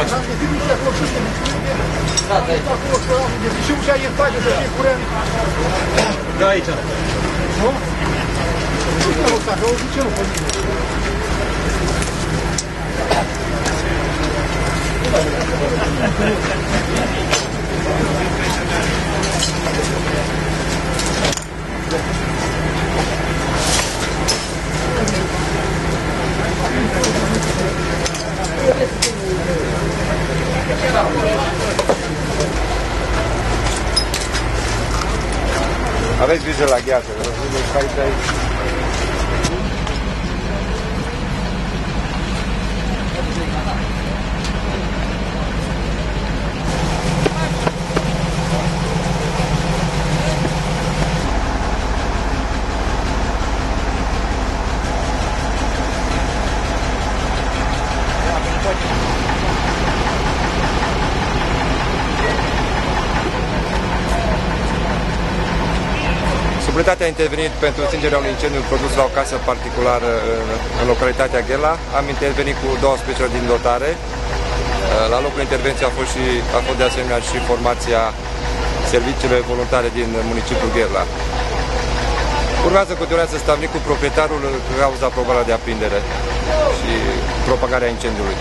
așa, am găsit ușa acolo și ăsta, da, da, acolo și ăla, am găsit și ușa e în spate, să fie curent. Da, aici. Nu? Nu știu, ăsta, că o zice nu, pe mine. Aveți grijă la gheață, aici. Securitatea a intervenit pentru stingerea unui incendiu produs la o casă particulară în localitatea Ghela. Am intervenit cu 12 din dotare. La locul intervenției a fost de asemenea și formația serviciilor voluntare din municipiul Ghela. Urmează continuarea să stabilim cu proprietarul cauza probarea de aprindere și propagarea incendiului.